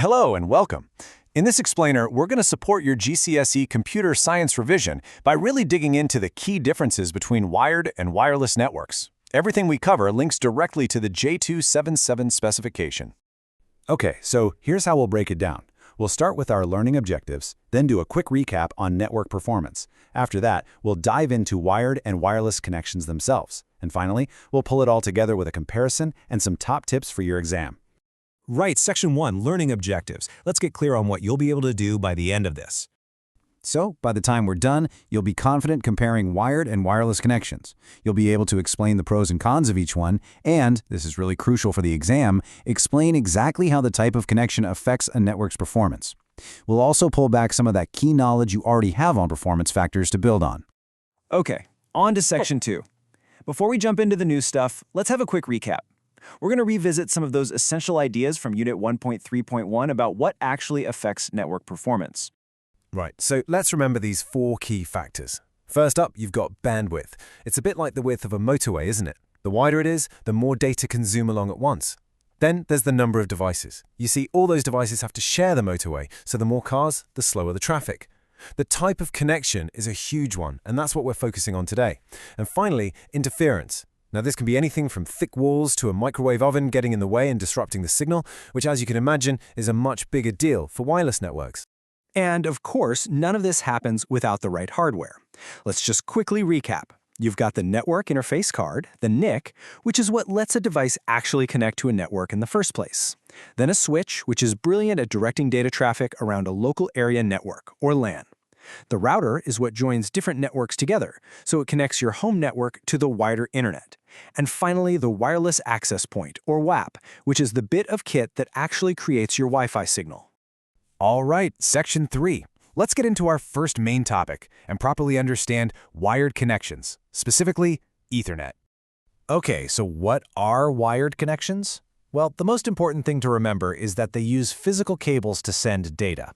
Hello and welcome. In this explainer, we're going to support your GCSE Computer Science revision by really digging into the key differences between wired and wireless networks. Everything we cover links directly to the J277 specification. Okay, so here's how we'll break it down. We'll start with our learning objectives, then do a quick recap on network performance. After that, we'll dive into wired and wireless connections themselves. And finally, we'll pull it all together with a comparison and some top tips for your exam. Right, Section 1, Learning Objectives. Let's get clear on what you'll be able to do by the end of this. So, by the time we're done, you'll be confident comparing wired and wireless connections. You'll be able to explain the pros and cons of each one, and, this is really crucial for the exam, explain exactly how the type of connection affects a network's performance. We'll also pull back some of that key knowledge you already have on performance factors to build on. Okay, on to Section 2. Before we jump into the new stuff, let's have a quick recap. We're going to revisit some of those essential ideas from Unit 1.3.1 about what actually affects network performance. Right, so let's remember these 4 key factors. First up, you've got bandwidth. It's a bit like the width of a motorway, isn't it? The wider it is, the more data can zoom along at once. Then there's the number of devices. You see, all those devices have to share the motorway, so the more cars, the slower the traffic. The type of connection is a huge one, and that's what we're focusing on today. And finally, interference. Now, this can be anything from thick walls to a microwave oven getting in the way and disrupting the signal, which, as you can imagine, is a much bigger deal for wireless networks. And, of course, none of this happens without the right hardware. Let's just quickly recap. You've got the network interface card, the NIC, which is what lets a device actually connect to a network in the first place. Then a switch, which is brilliant at directing data traffic around a local area network, or LAN. The router is what joins different networks together, so it connects your home network to the wider internet. And finally, the wireless access point, or WAP, which is the bit of kit that actually creates your Wi-Fi signal. All right, Section 3. Let's get into our first main topic and properly understand wired connections, specifically Ethernet. Okay, so what are wired connections? Well, the most important thing to remember is that they use physical cables to send data.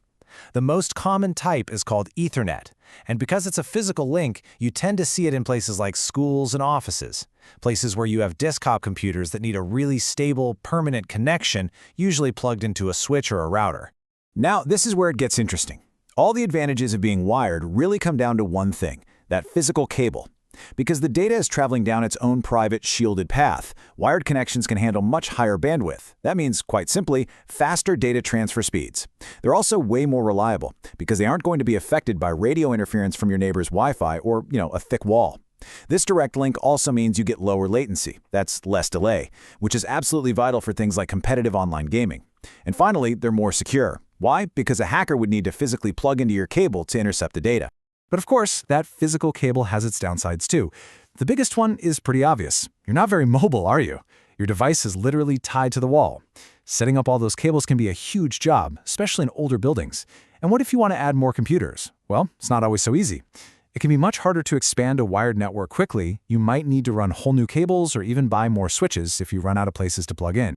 The most common type is called Ethernet, and because it's a physical link, you tend to see it in places like schools and offices, places where you have desktop computers that need a really stable, permanent connection, usually plugged into a switch or a router. Now, this is where it gets interesting. All the advantages of being wired really come down to one thing, that physical cable. Because the data is traveling down its own private, shielded path, wired connections can handle much higher bandwidth. That means, quite simply, faster data transfer speeds. They're also way more reliable, because they aren't going to be affected by radio interference from your neighbor's Wi-Fi or, a thick wall. This direct link also means you get lower latency. That's less delay, which is absolutely vital for things like competitive online gaming. And finally, they're more secure. Why? Because a hacker would need to physically plug into your cable to intercept the data. But of course, that physical cable has its downsides too. The biggest one is pretty obvious. You're not very mobile, are you? Your device is literally tied to the wall. Setting up all those cables can be a huge job, especially in older buildings. And what if you want to add more computers? Well, it's not always so easy. It can be much harder to expand a wired network quickly. You might need to run whole new cables or even buy more switches if you run out of places to plug in.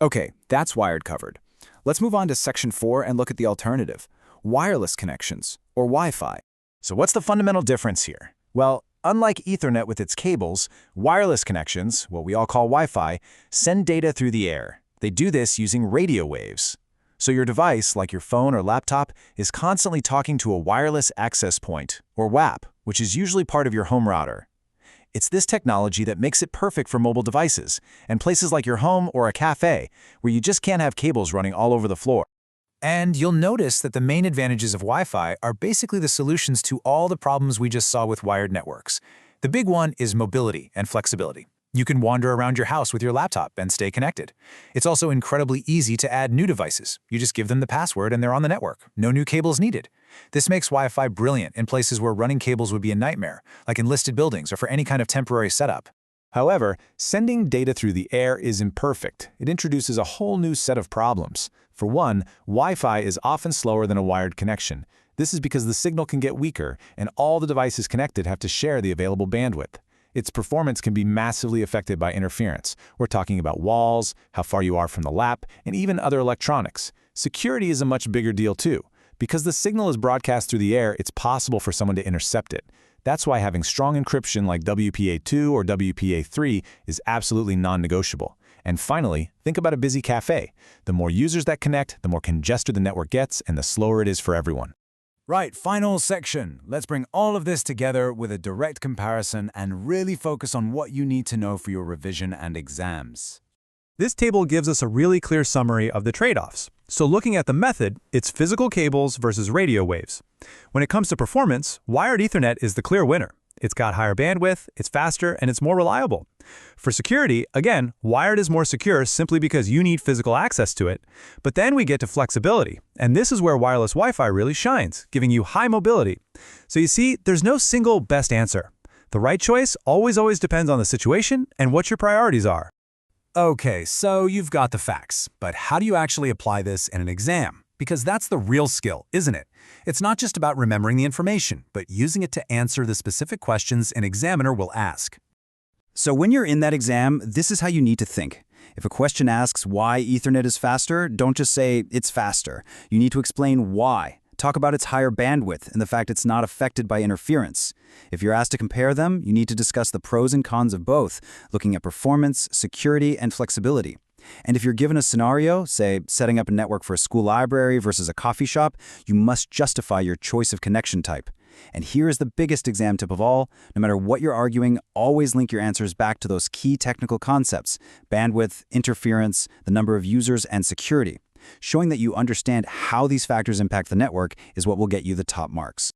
Okay, that's wired covered. Let's move on to Section 4 and look at the alternative, wireless connections, or Wi-Fi. So what's the fundamental difference here? Well, unlike Ethernet with its cables, wireless connections, what we all call Wi-Fi, send data through the air. They do this using radio waves. So your device, like your phone or laptop, is constantly talking to a wireless access point, or WAP, which is usually part of your home router. It's this technology that makes it perfect for mobile devices and places like your home or a cafe, where you just can't have cables running all over the floor. And you'll notice that the main advantages of Wi-Fi are basically the solutions to all the problems we just saw with wired networks. The big one is mobility and flexibility. You can wander around your house with your laptop and stay connected. It's also incredibly easy to add new devices. You just give them the password and they're on the network. No new cables needed. This makes Wi-Fi brilliant in places where running cables would be a nightmare, like in listed buildings or for any kind of temporary setup. However, sending data through the air is imperfect. It introduces a whole new set of problems. For one, Wi-Fi is often slower than a wired connection. This is because the signal can get weaker, and all the devices connected have to share the available bandwidth. Its performance can be massively affected by interference. We're talking about walls, how far you are from the lap, and even other electronics. Security is a much bigger deal too. Because the signal is broadcast through the air, it's possible for someone to intercept it. That's why having strong encryption like WPA2 or WPA3 is absolutely non-negotiable. And finally, think about a busy cafe. The more users that connect, the more congested the network gets, and the slower it is for everyone. Right, final section. Let's bring all of this together with a direct comparison and really focus on what you need to know for your revision and exams. This table gives us a really clear summary of the trade-offs. So looking at the method, it's physical cables versus radio waves. When it comes to performance, wired Ethernet is the clear winner. It's got higher bandwidth, it's faster, and it's more reliable. For security, again, wired is more secure simply because you need physical access to it. But then we get to flexibility, and this is where wireless Wi-Fi really shines, giving you high mobility. So you see, there's no single best answer. The right choice always depends on the situation and what your priorities are. Okay, so you've got the facts, but how do you actually apply this in an exam? Because that's the real skill, isn't it? It's not just about remembering the information, but using it to answer the specific questions an examiner will ask. So when you're in that exam, this is how you need to think. If a question asks why Ethernet is faster, don't just say it's faster. You need to explain why. Talk about its higher bandwidth and the fact it's not affected by interference. If you're asked to compare them, you need to discuss the pros and cons of both, looking at performance, security, and flexibility. And if you're given a scenario, say setting up a network for a school library versus a coffee shop, you must justify your choice of connection type. And here is the biggest exam tip of all. No matter what you're arguing, always link your answers back to those key technical concepts: bandwidth, interference, the number of users, and security. Showing that you understand how these factors impact the network is what will get you the top marks.